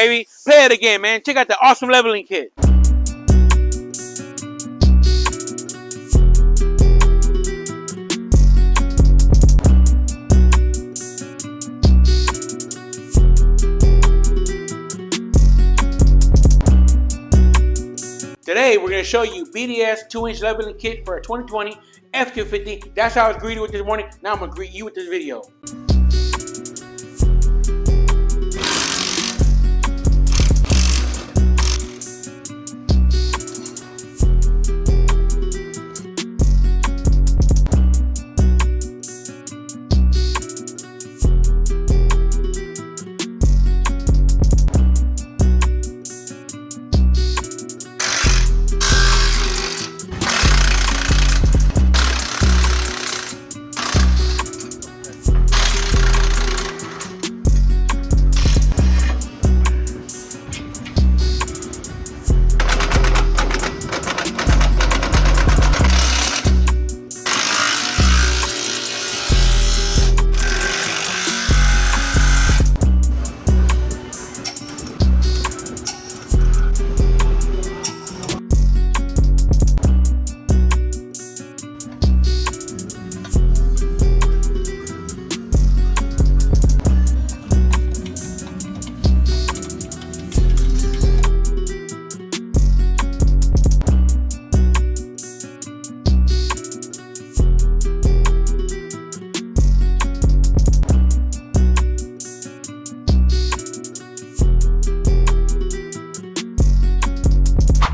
baby. Play it again, man. Check out the awesome leveling kit. Today, we're going to show you BDS 2-inch leveling kit for a 2020 F-250. That's how I was greeted with this morning. Now I'm going to greet you with this video.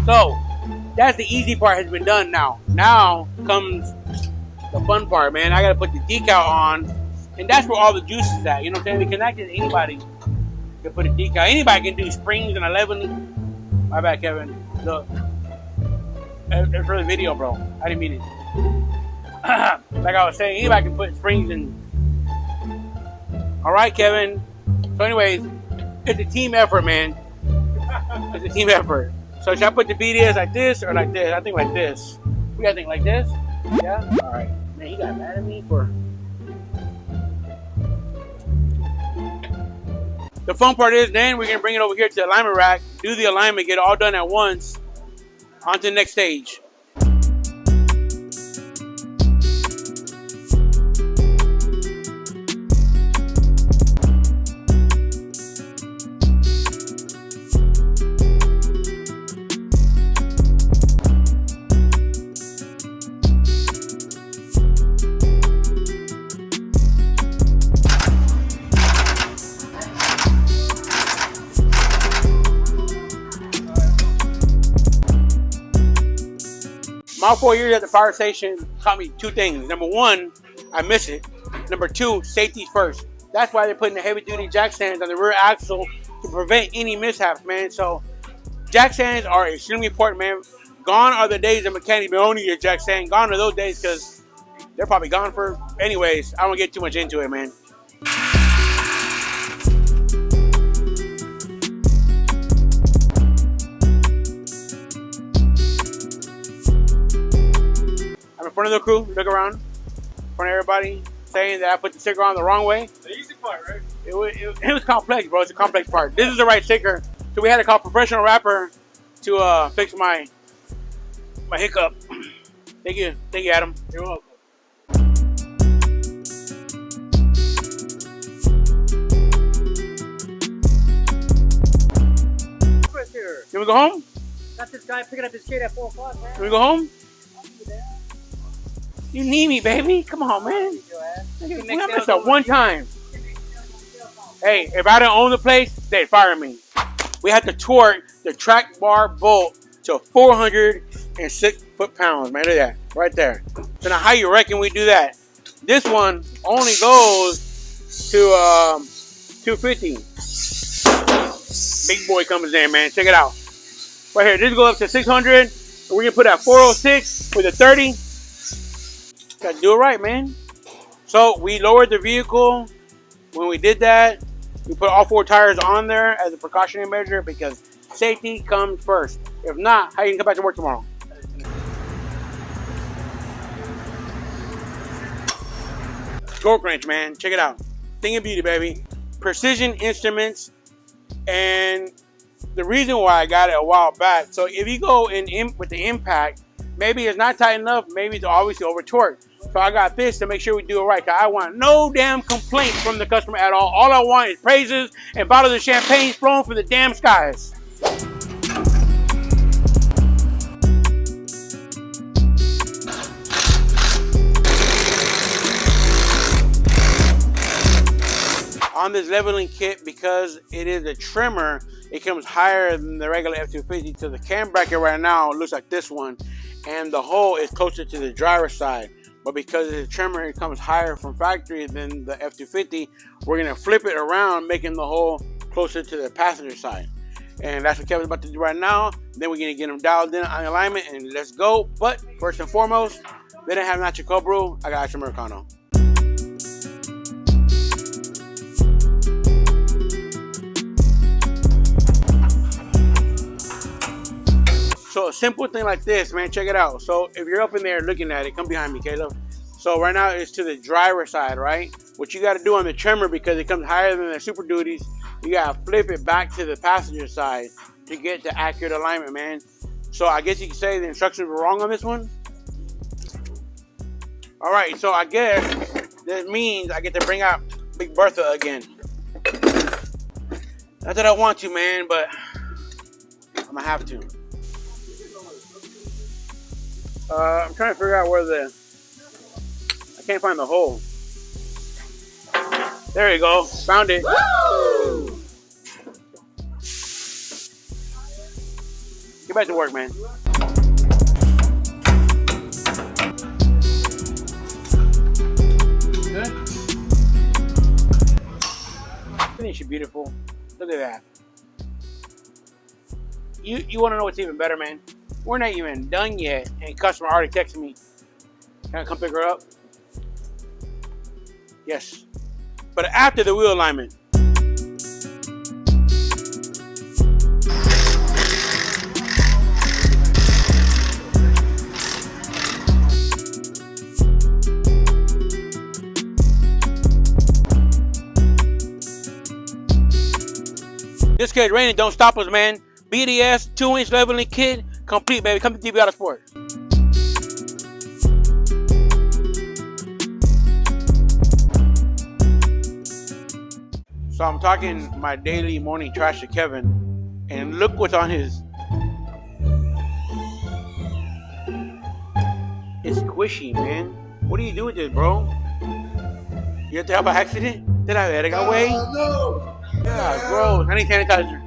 So, that's the easy part has been done now. Now comes the fun part, man. I gotta put the decal on, and that's where all the juice is at. You know what I'm saying? Because not just anybody can put a decal. Anybody can do springs and 11. My bad, Kevin. Look, it's for the video, bro. I didn't mean it. Like I was saying, anybody can put springs in. All right, Kevin. So, anyways, it's a team effort, man. It's a team effort. So should I put the BDS like this or like this? I think like this. We gotta think like this? Yeah? Alright. Man, he got mad at me for... The fun part is then we're gonna bring it over here to the alignment rack, do the alignment, get it all done at once, on to the next stage. My 4 years at the fire station taught me two things. Number one, I miss it. Number two, safety's first. That's why they're putting the heavy duty jack stands on the rear axle to prevent any mishaps, man. So jack stands are extremely important, man. Gone are the days of mechanics owning your jack stand. Gone are those days because they're probably gone for... Anyways, I don't get too much into it, man. In front of the crew, look around, in front of everybody, saying that I put the sticker on the wrong way. The easy part, right? It was complex, bro. It's a complex part. This is the right sticker, so we had to call a professional rapper to fix my hiccup. Thank you, Adam. You're welcome. Can we go home? Got this guy picking up his kid at 4 o'clock, man. Can we go home? You need me, baby. Come on, man. We messed up one time. Hey, if I didn't own the place, they'd fire me. We had to torque the track bar bolt to 406 foot-pounds, man. Look at that, right there. So now how you reckon we do that? This one only goes to 250. Big boy comes in, man. Check it out. Right here, this goes up to 600. And we're gonna put that 406 with a 30. Gotta do it right, man. So we lowered the vehicle. When we did that, we put all 4 tires on there as a precautionary measure because safety comes first. If not, how you can come back to work tomorrow? Torque wrench, man. Check it out. Thing of beauty, baby. Precision Instruments And the reason why I got it a while back, so if you go in with the impact, maybe it's not tight enough, maybe it's obviously over torqued. So I got this to make sure we do it right. Cause I want no damn complaints from the customer at all. All I want is praises and bottles of champagne flowing from the damn skies. On this leveling kit, because it is a trimmer, it comes higher than the regular F-250. So the cam bracket right now looks like this one, and the hole is closer to the driver's side. But because it's a trimmer, it comes higher from factory than the F-250. We're gonna flip it around, making the hole closer to the passenger side. And that's what Kevin's about to do right now. Then we're gonna get them dialed in on alignment and let's go. But first and foremost, they didn't have Nacho Cobra, I got Nacho Americano. So a simple thing like this, man, check it out. So if you're up in there looking at it, come behind me, Caleb. So right now it's to the driver's side, right? What you gotta do on the trimmer, because it comes higher than the Super Duties, you gotta flip it back to the passenger side to get the accurate alignment, man. So I guess you can say the instructions were wrong on this one. All right, so I guess that means I get to bring out Big Bertha again. Not that I want to, man, but I'm gonna have to. I'm trying to figure out where I can't find the hole. There you go, found it. Woo! Get back to work, man. Good? Finish it beautiful. Look at that. You want to know what's even better, man? We're not even done yet, and customer already texted me. Can I come pick her up? Yes. But after the wheel alignment. This kid raining, don't stop us, man. BDS 2-inch leveling kit. Complete, baby. Come to Team Deviate Autosport. So I'm talking my daily morning trash to Kevin, and look what's on his. It's squishy, man. What do you do with this, bro? You have to have an accident? Did I let it go away? No. Yeah, gross. I need sanitizer.